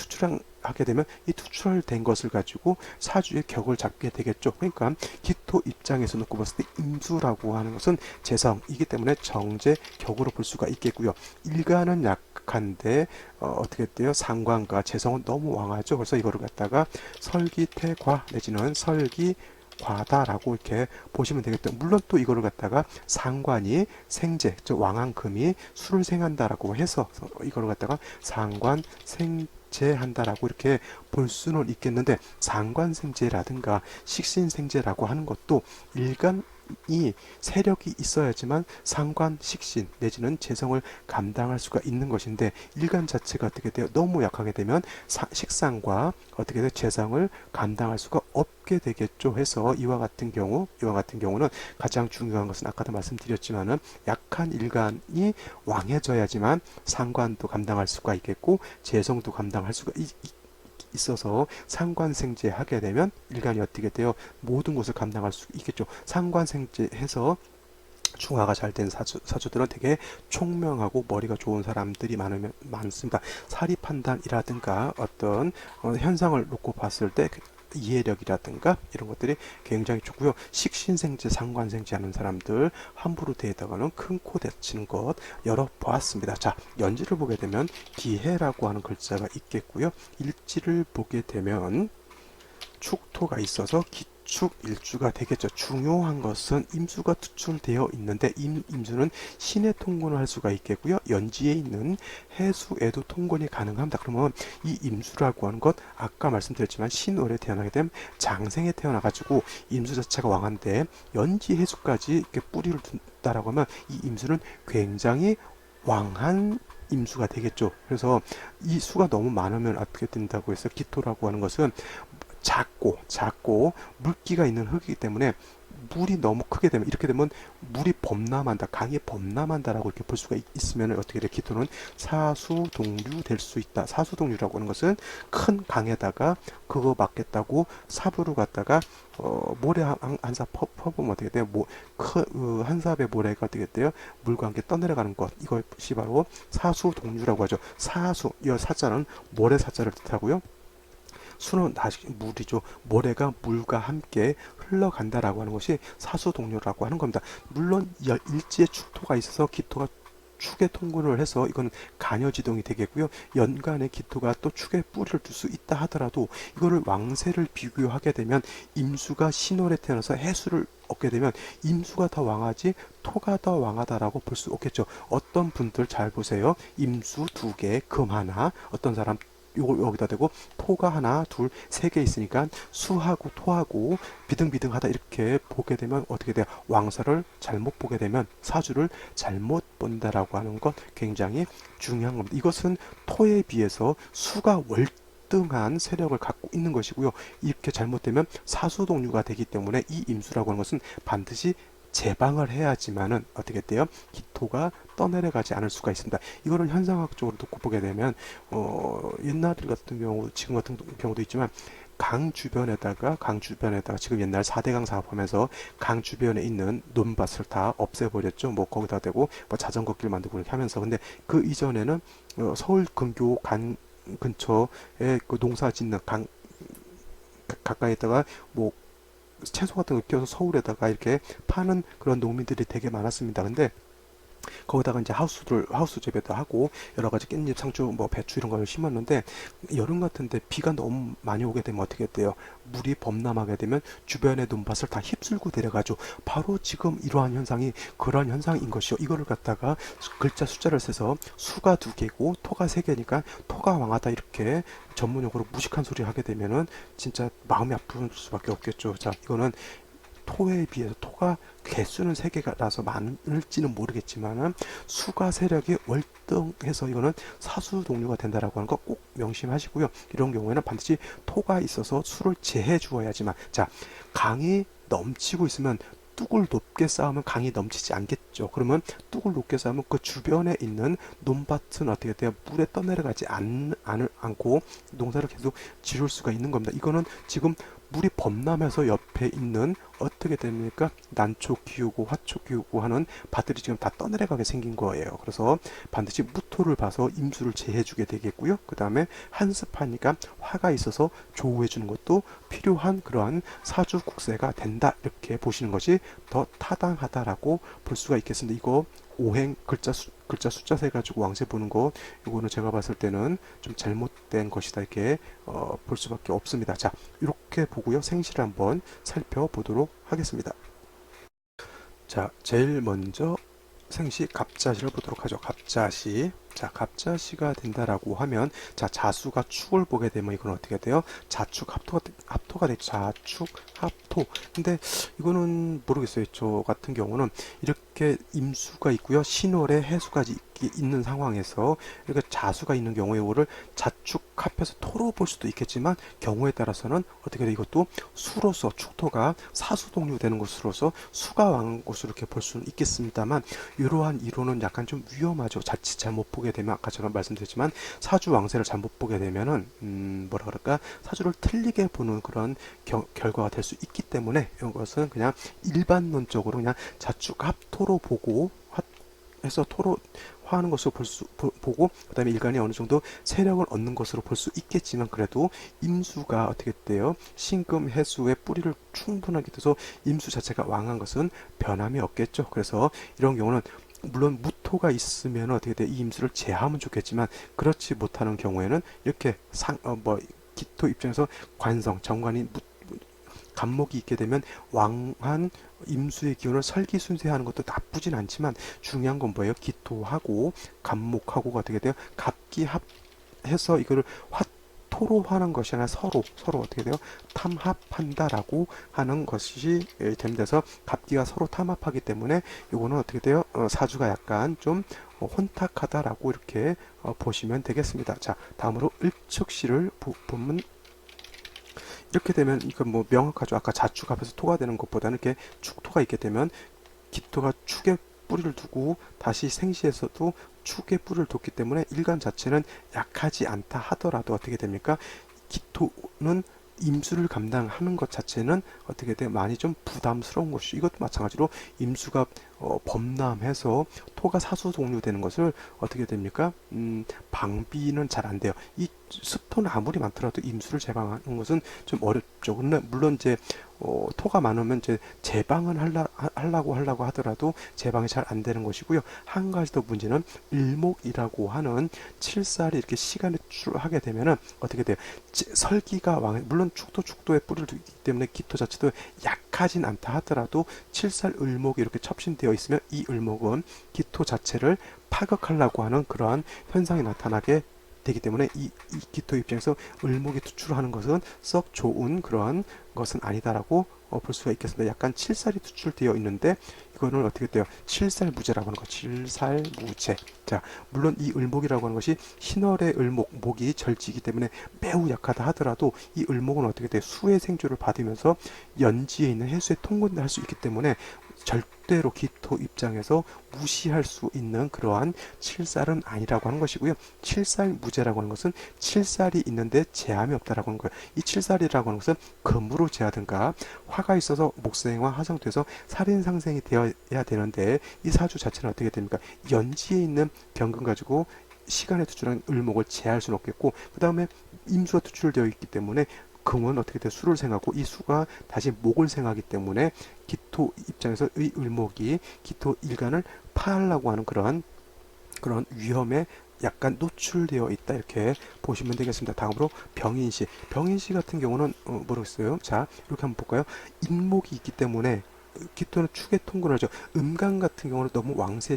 Speaker 1: 하게 되면 이 투철된 것을 가지고 사주의 격을 잡게 되겠죠. 그러니까 기토 입장에서 놓고 봤을 때 임수라고 하는 것은 재성이기 때문에 정제 격으로 볼 수가 있겠고요. 일간은 약한데 어떻게 돼요? 상관과 재성은 너무 왕하죠. 그래서 이거를 갖다가 설기태과 내지는 설기과다라고 이렇게 보시면 되겠죠. 물론 또 이거를 갖다가 상관이 생재, 즉 왕한금이 술을 생한다라고 해서 이거를 갖다가 상관 생재한다라고 이렇게 볼 수는 있겠는데, 상관생재라든가 식신생재라고 하는 것도 일간이 세력이 있어야지만 상관, 식신 내지는 재성을 감당할 수가 있는 것인데, 일간 자체가 어떻게 돼요? 너무 약하게 되면 식상과 어떻게 돼요? 재성을 감당할 수가 없게 되겠죠. 해서 이와 같은 경우는 가장 중요한 것은 아까도 말씀드렸지만은 약한 일간이 왕해져야지만 상관도 감당할 수가 있겠고 재성도 감당할 수가 있어서 상관생재 하게 되면 일간이 어떻게 돼요? 모든 것을 감당할 수 있겠죠. 상관생재 해서 중화가 잘 된 사주들은 되게 총명하고 머리가 좋은 사람들이 많습니다. 사리 판단이라든가 어떤 현상을 놓고 봤을 때 이해력이라든가 이런 것들이 굉장히 좋고요. 식신생재, 상관생재 하는 사람들 함부로 대다가는 큰 코 다치는 것 열어보았습니다. 자, 연지를 보게 되면 기해라고 하는 글자가 있겠고요. 일지를 보게 되면 축토가 있어서 기축일주가 되겠죠. 중요한 것은 임수가 투출되어 있는데 임수는 신의 통곤을 할 수가 있겠고요. 연지에 있는 해수에도 통곤이 가능합니다. 그러면 이 임수라고 하는 것 아까 말씀드렸지만 신월에 태어나게 되면 장생에 태어나가지고 임수 자체가 왕한데 연지 해수까지 이렇게 뿌리를 둔다라고 하면 이 임수는 굉장히 왕한 임수가 되겠죠. 그래서 이 수가 너무 많으면 어떻게 된다고 해서 기토라고 하는 것은 작고 물기가 있는 흙이기 때문에 물이 너무 크게 되면 이렇게 되면 물이 범람한다, 강이 범람한다라고 이렇게 볼 수가 있으면 어떻게 돼? 기토는 사수동류 될 수 있다. 사수동류라고 하는 것은 큰 강에다가 그거 막겠다고 삽으로 갖다가 모래 한삽 퍼보면 어떻게 돼요? 한 삽의 모래가 어떻게 돼요? 물과 함께 떠내려가는 것, 이것이 바로 사수동류라고 하죠. 사수, 이 사자는 모래 사자를 뜻하고요. 수는 다시 물이죠. 모래가 물과 함께 흘러간다라고 하는 것이 사수동료라고 하는 겁니다. 물론 일지에 축토가 있어서 기토가 축에 통근을 해서 이건 간여지동이 되겠고요. 연간에 기토가 또 축에 뿌리를 둘 수 있다 하더라도 이거를 왕세를 비교하게 되면 임수가 신월에 태어나서 해수를 얻게 되면 임수가 더 왕하지 토가 더 왕하다라고 볼 수 없겠죠. 어떤 분들 잘 보세요. 임수 2개, 금 하나, 어떤 사람 요걸 여기다 대고 토가 하나, 둘, 세 개 있으니까 수하고 토하고 비등비등하다 이렇게 보게 되면 어떻게 돼요? 왕사를 잘못 보게 되면 사주를 잘못 본다라고 하는 것 굉장히 중요한 겁니다. 이것은 토에 비해서 수가 월등한 세력을 갖고 있는 것이고요. 이렇게 잘못되면 사수동류가 되기 때문에 이 임수라고 하는 것은 반드시 제방을 해야지만은 어떻게 돼요? 기토가 떠내려가지 않을 수가 있습니다. 이거를 현상학적으로 놓고 보게 되면 옛날 같은 경우, 지금 같은 경우도 있지만 강 주변에다가 지금 옛날 4대강 사업하면서 강 주변에 있는 논밭을 다 없애버렸죠. 뭐 거기다 대고 뭐 자전거길 만들고 이렇게 하면서. 근데 그 이전에는 서울 근교 간 근처에 그 농사 짓는 강 가까이에다가 뭐 채소 같은 거 키워서 서울에다가 이렇게 파는 그런 농민들이 되게 많았습니다. 근데 거기다가 이제 하우스 재배도 하고 여러 가지 깻잎, 상추, 뭐 배추 이런 걸 심었는데 여름 같은데 비가 너무 많이 오게 되면 어떻게 돼요? 물이 범람하게 되면 주변의 논밭을 다 휩쓸고 내려가죠. 바로 지금 이러한 현상이 그러한 현상인 것이요. 이거를 갖다가 글자 숫자를 세서 수가 2개고 토가 3개니까 토가 왕하다 이렇게 전문용어로 무식한 소리 하게 되면은 진짜 마음이 아플 수밖에 없겠죠. 자, 이거는 토에 비해서 토가 개수는 3개라서 많을지는 모르겠지만은 수가 세력이 월등해서 이거는 사수 동류가 된다라고 하는 거 꼭 명심하시고요. 이런 경우에는 반드시 토가 있어서 수를 제해 주어야지만. 자, 강이 넘치고 있으면 뚝을 높게 쌓으면 강이 넘치지 않겠죠. 그러면 뚝을 높게 쌓으면 그 주변에 있는 논밭은 어떻게 돼요? 물에 떠내려가지 않고 농사를 계속 지을 수가 있는 겁니다. 이거는 지금 물이 범람해서 옆에 있는 어떻게 됩니까? 난초 기우고 화초 기우고 하는 밭들이 지금 다 떠내려가게 생긴 거예요. 그래서 반드시 무토를 봐서 임수를 제해주게 되겠고요. 그 다음에 한습하니까 화가 있어서 조우해주는 것도 필요한 그러한 사주 국세가 된다. 이렇게 보시는 것이 더 타당하다라고 볼 수가 있겠습니다. 이거 오행 글자 숫자 세 가지고 왕세 보는 거 이거는 제가 봤을 때는 좀 잘못된 것이다 이렇게 볼 수밖에 없습니다. 자, 이렇게 보고요. 생시를 한번 살펴보도록 하겠습니다. 자, 제일 먼저 생시 갑자시를 보도록 하죠. 갑자시. 자, 갑자시가 된다라고 하면, 자, 자수가 축을 보게 되면 이건 어떻게 돼요? 자축 합토가 되죠. 자축 합토. 근데 이거는 모르겠어요. 저 같은 경우는 이렇게 임수가 있고요. 신월에 해수까지 있는 상황에서 이렇게 자수가 있는 경우에 이거를 자축 합해서 토로 볼 수도 있겠지만 경우에 따라서는 어떻게 돼? 이것도 수로서 축토가 사수동류 되는 것으로서 수가 왕 것으로 이렇게 볼 수는 있겠습니다만 이러한 이론은 약간 좀 위험하죠. 자칫 잘못 보게 되면 아까처럼 말씀드렸지만 사주 왕세를 잘못 보게 되면은 뭐라 그럴까 사주를 틀리게 보는 그런 결과가 될 수 있기 때문에 이것은 그냥 일반론적으로 그냥 자축 합토로 보고 해서 토로 화하는 것으로 보고 그다음에 일간이 어느 정도 세력을 얻는 것으로 볼 수 있겠지만 그래도 임수가 어떻게 돼요? 신금 해수의 뿌리를 충분하게 둬서 임수 자체가 왕한 것은 변함이 없겠죠. 그래서 이런 경우는 물론 무토가 있으면 어떻게 돼? 이 임수를 제하면 좋겠지만 그렇지 못하는 경우에는 이렇게 기토 입장에서 관성 정관이 간목이 있게 되면 왕한 임수의 기운을 설기순세하는 것도 나쁘진 않지만 중요한 건 뭐예요? 기토하고 간목하고가 어떻게 돼요? 갑기합해서 이거를 화토로 하는 것이 아니라 서로 어떻게 돼요? 탐합한다라고 하는 것이 됩니다. 갑기가 서로 탐합하기 때문에 이거는 어떻게 돼요? 사주가 약간 좀 혼탁하다라고 이렇게 보시면 되겠습니다. 자, 다음으로 을축시를 보면 이렇게 되면 이건 뭐 명확하죠. 아까 자축 앞에서 토가 되는 것보다는 이렇게 축토가 있게 되면 기토가 축에 뿌리를 두고 다시 생시에서도 축에 뿌리를 뒀기 때문에 일간 자체는 약하지 않다 하더라도 어떻게 됩니까? 기토는 임수를 감당하는 것 자체는 어떻게 돼 많이 좀 부담스러운 것이 이것도 마찬가지로 임수가 범람해서 토가 사수 동류되는 것을 어떻게 됩니까? 방비는 잘 안 돼요. 이 습토는 아무리 많더라도 임수를 제방하는 것은 좀 어렵죠. 근데 물론 이제 토가 많으면 이제 제방은 하려고 하더라도 제방이 잘 안 되는 것이고요. 한 가지 더 문제는 일목이라고 하는 칠살이 이렇게 시간에 하게 되면은 어떻게 돼요? 설기가 물론 축도에 뿌리를 두기 때문에 기토 자체도 약하진 않다 하더라도 칠살 을목이 이렇게 첩신되어 있으면 이 을목은 기토 자체를 파격하려고 하는 그러한 현상이 나타나게 되기 때문에 이 기토 입장에서 을목이 투출하는 것은 썩 좋은 그러한 것은 아니다라고 볼 수가 있겠습니다. 약간 칠살이 투출되어 있는데 이거는 어떻게 돼요? 칠살무제라고 하는 거. 칠살무제. 자, 물론 이 을목이라고 하는 것이 신월의 을목, 목이 절지이기 때문에 매우 약하다 하더라도 이 을목은 어떻게 돼요? 수의 생조를 받으면서 연지에 있는 해수에 통근을 할 수 있기 때문에 절대로 기토 입장에서 무시할 수 있는 그러한 칠살은 아니라고 하는 것이고요. 칠살무제라고 하는 것은 칠살이 있는데 제함이 없다라고 하는 거예요. 이 칠살이라고 하는 것은 금으로 제하든가 화가 있어서 목생화 화성돼서 살인상생이 되어야 되는데 이 사주 자체는 어떻게 됩니까? 연지에 있는 병금 가지고 시간에 투출한 을목을 제할 수는 없겠고 그 다음에 임수가 투출되어 있기 때문에 금은 어떻게 돼? 수를 생하고 이 수가 다시 목을 생하기 때문에 기토 입장에서 의 을목이 기토 일간을 파하려고 하는 그런 위험에 약간 노출되어 있다 이렇게 보시면 되겠습니다. 다음으로 병인시 같은 경우는 모르겠어요. 자, 이렇게 한번 볼까요? 인목이 있기 때문에 기토는 축에 통근을 하죠. 음간 같은 경우는 너무 왕세에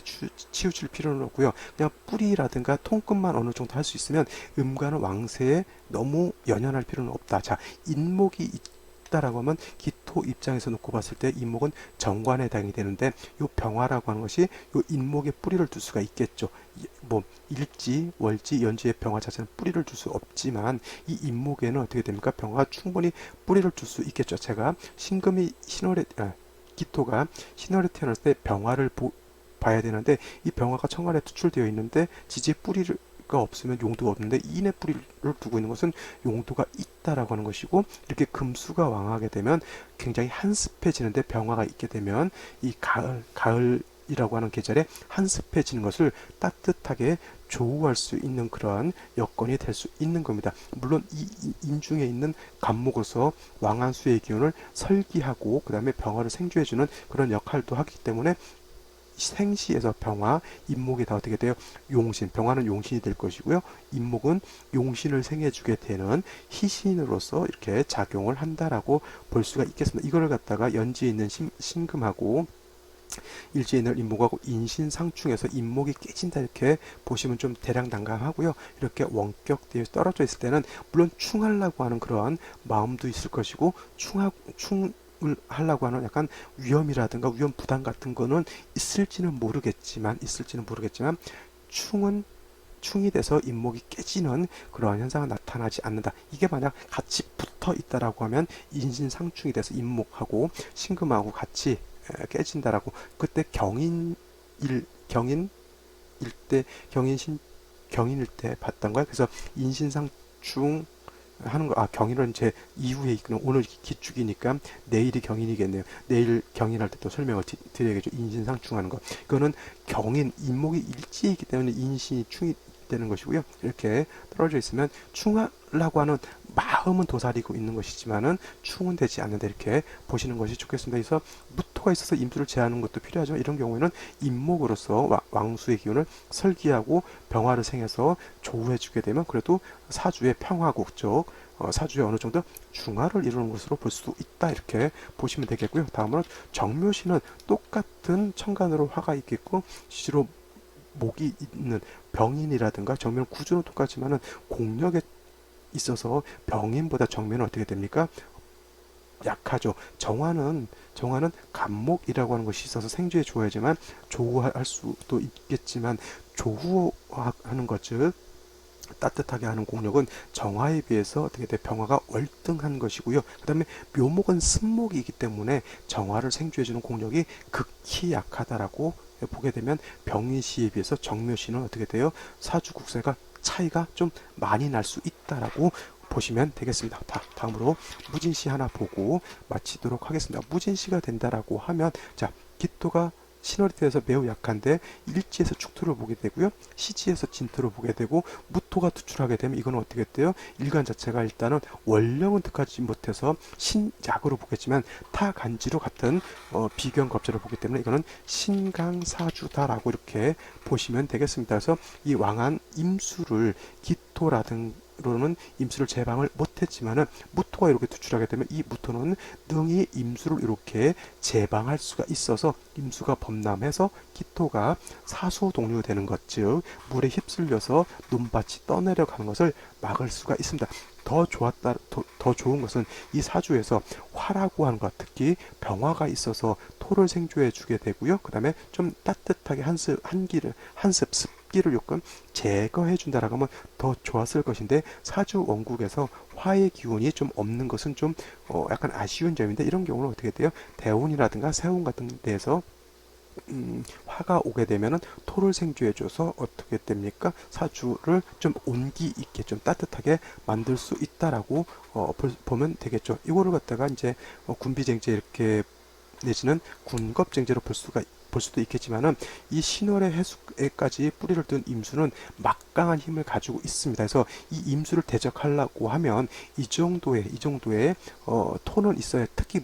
Speaker 1: 치우칠 필요는 없고요. 그냥 뿌리라든가 통근만 어느 정도 할 수 있으면 음간은 왕세에 너무 연연할 필요는 없다. 자, 인목이 있다라고 하면 기토 입장에서 놓고 봤을 때 인목은 정관에 해당이 되는데 요 병화라고 하는 것이 요 인목에 뿌리를 둘 수가 있겠죠. 뭐 일지, 월지, 연지의 병화 자체는 뿌리를 둘 수 없지만 이 인목에는 어떻게 됩니까? 병화가 충분히 뿌리를 둘 수 있겠죠. 제가 신금이 기토가 신월에 태어났을 때 병화를 봐야 되는데 이 병화가 청간에 투출되어 있는데 지지에 뿌리를 뿌리가 없으면 용도가 없는데 인의 뿌리를 두고 있는 것은 용도가 있다라고 하는 것이고, 이렇게 금수가 왕하게 되면 굉장히 한습해지는데, 병화가 있게 되면 이 가을이라고 하는 계절에 한습해지는 것을 따뜻하게 조우할 수 있는 그러한 여건이 될 수 있는 겁니다. 물론 이 인중에 있는 간목으로서 왕한수의 기운을 설기하고 그 다음에 병화를 생주해주는 그런 역할도 하기 때문에 생시에서 병화, 임목이 다 어떻게 돼요? 용신, 병화는 용신이 될 것이고요. 임목은 용신을 생해주게 되는 희신으로서 이렇게 작용을 한다라고 볼 수가 있겠습니다. 이거를 갖다가 연지에 있는 신금하고 일지에 있는 임목하고 인신상충에서 임목이 깨진다 이렇게 보시면 좀 대량난감하고요. 이렇게 원격되어 떨어져 있을 때는 물론 충하려고 하는 그러한 마음도 있을 것이고, 충을 하려고 하는 약간 위험이라든가 위험 부담 같은 거는 있을지는 모르겠지만 충이 돼서 임목이 깨지는 그러한 현상은 나타나지 않는다. 이게 만약 같이 붙어 있다라고 하면 인신상충이 돼서 임목하고 신금하고 같이 깨진다라고, 그때 경인일 때 봤던 거야. 그래서 인신상충 하는 거, 경인은 제 이후에 있는, 오늘 기축이니까 내일이 경인이겠네요. 내일 경인할 때 또 설명을 드려야겠죠. 인신상충하는 거. 그거는 경인, 인목이 일지이기 때문에 인신이 충이 되는 것이고요. 이렇게 떨어져 있으면 충하려고 하는 마음은 도사리고 있는 것이지만은 충은 되지 않는다 이렇게 보시는 것이 좋겠습니다. 그래서 무토가 있어서 임수를 제하는 것도 필요하지만 이런 경우에는 임목으로서 왕수의 기운을 설기하고 병화를 생해서 조우해주게 되면 그래도 사주의 평화국 쪽 사주에 어느 정도 중화를 이루는 것으로 볼 수 있다 이렇게 보시면 되겠고요. 다음으로 정묘시는 똑같은 천간으로 화가 있겠고 시로 목이 있는 병인이라든가, 정묘는 구조는 똑같지만은 공력에 있어서 병인보다 정묘는 어떻게 됩니까? 약하죠. 정화는 간목이라고 하는 것이 있어서 생주에 조어야지만 조우할 수도 있겠지만, 조우하는 것, 즉 따뜻하게 하는 공력은 정화에 비해서 어떻게 돼? 병화가 월등한 것이고요. 그 다음에 묘목은 습목이기 때문에 정화를 생주해주는 공력이 극히 약하다라고 보게 되면 병인시에 비해서 정묘시는 어떻게 돼요? 사주국세가 차이가 좀 많이 날 수 있다라고 보시면 되겠습니다. 다음으로 무진시 하나 보고 마치도록 하겠습니다. 무진시가 된다라고 하면, 자, 기토가 신월대에서 매우 약한데 일지에서 축토를 보게 되고요. 시지에서 진토를 보게 되고, 무토가 투출하게 되면 이거는 어떻게 돼요? 일간 자체가 일단은 원령은 득하지 못해서 신약으로 보겠지만 타간지로 같은 비견겁제를 보기 때문에 이거는 신강사주다라고 이렇게 보시면 되겠습니다. 그래서 이 왕한 임수를 기토라든로는 임수를 제방을 못했지만은 무토가 이렇게 투출하게 되면 이 무토는 능히 임수를 이렇게 제방할 수가 있어서 임수가 범람해서 기토가 사수 동류되는 것, 즉 물에 휩쓸려서 논밭이 떠내려가는 것을 막을 수가 있습니다. 더 좋은 것은 이 사주에서 화라고 하는 것, 특히 병화가 있어서 토를 생조해 주게 되고요. 그 다음에 좀 따뜻하게 한습 습기를 조금 제거해 준다라고 하면 더 좋았을 것인데, 사주 원국에서 화의 기운이 좀 없는 것은 좀 약간 아쉬운 점인데, 이런 경우는 어떻게 돼요? 대운이라든가 세운 같은 데에서 화가 오게 되면은 토를 생주해줘서 어떻게 됩니까? 사주를 좀 온기 있게 좀 따뜻하게 만들 수 있다라고 보면 되겠죠. 이거를 갖다가 이제 군비쟁제 이렇게 내지는 군겁쟁제로 볼 수도 있겠지만은, 이 신월의 해수에까지 뿌리를 둔 임수는 막강한 힘을 가지고 있습니다. 그래서 이 임수를 대적하려고 하면 이 정도의 토는 있어야, 특히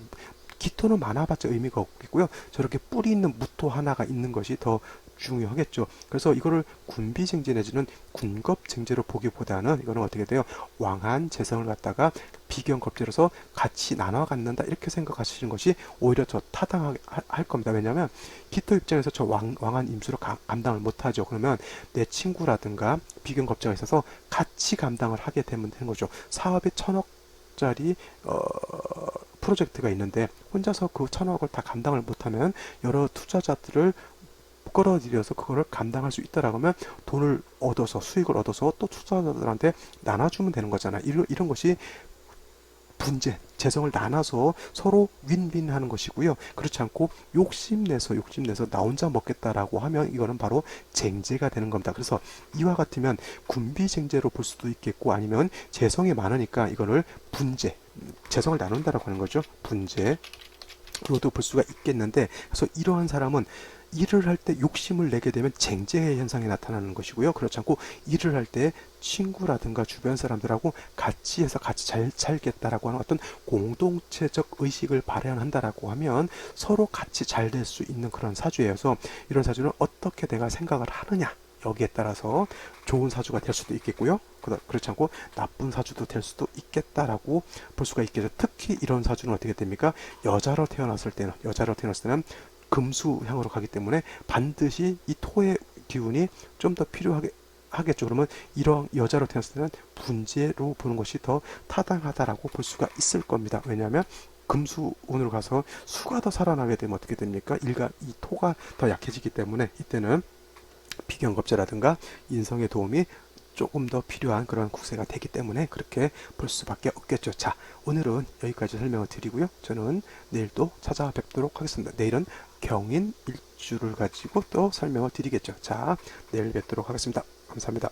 Speaker 1: 기토는 많아봤자 의미가 없겠고요. 저렇게 뿌리 있는 무토 하나가 있는 것이 더 중요하겠죠. 그래서 이거를 군비쟁제 내지는 군겁쟁제로 보기보다는 이거는 어떻게 돼요? 왕한 재성을 갖다가 비견겁제로서 같이 나눠 갖는다 이렇게 생각하시는 것이 오히려 더 타당할 겁니다. 왜냐하면 기토 입장에서 저 왕한 임수로 감당을 못하죠. 그러면 내 친구라든가 비견겁제가 있어서 같이 감당을 하게 되는 거죠. 사업에 1,000억짜리 프로젝트가 있는데 혼자서 그 1,000억을 다 감당을 못하면 여러 투자자들을 끌어들여서 그거를 감당할 수 있다라고 하면 돈을 얻어서, 수익을 얻어서 또 투자자들한테 나눠주면 되는 거잖아. 이런 것이 재성을 나눠서 서로 윈윈 하는 것이고요. 그렇지 않고 욕심내서 나 혼자 먹겠다라고 하면 이거는 바로 쟁제가 되는 겁니다. 그래서 이와 같으면 군비쟁제로 볼 수도 있겠고, 아니면 재성이 많으니까 이거를 분재, 재성을 나눈다라고 하는 거죠. 분재. 로도 볼 수가 있겠는데, 그래서 이러한 사람은 일을 할 때 욕심을 내게 되면 쟁제의 현상이 나타나는 것이고요. 그렇지 않고 일을 할 때 친구라든가 주변 사람들하고 같이 해서 같이 잘 살겠다라고 하는 어떤 공동체적 의식을 발현한다라고 하면 서로 같이 잘 될 수 있는 그런 사주여서, 이런 사주는 어떻게 내가 생각을 하느냐, 여기에 따라서 좋은 사주가 될 수도 있겠고요. 그렇지 않고 나쁜 사주도 될 수도 있겠다라고 볼 수가 있겠죠. 특히 이런 사주는 어떻게 됩니까? 여자로 태어났을 때는 금수향으로 가기 때문에 반드시 이 토의 기운이 좀 더 하겠죠. 그러면 이런 여자로 태어났을 때는 분재로 보는 것이 더 타당하다라고 볼 수가 있을 겁니다. 왜냐하면 금수운으로 가서 수가 더 살아나게 되면 어떻게 됩니까? 이 토가 더 약해지기 때문에 이때는 비경겁제라든가 인성의 도움이 조금 더 필요한 그런 국세가 되기 때문에 그렇게 볼 수밖에 없겠죠. 자, 오늘은 여기까지 설명을 드리고요. 저는 내일 또 찾아뵙도록 하겠습니다. 내일은 경인 일주를 가지고 또 설명을 드리겠죠. 자, 내일 뵙도록 하겠습니다. 감사합니다.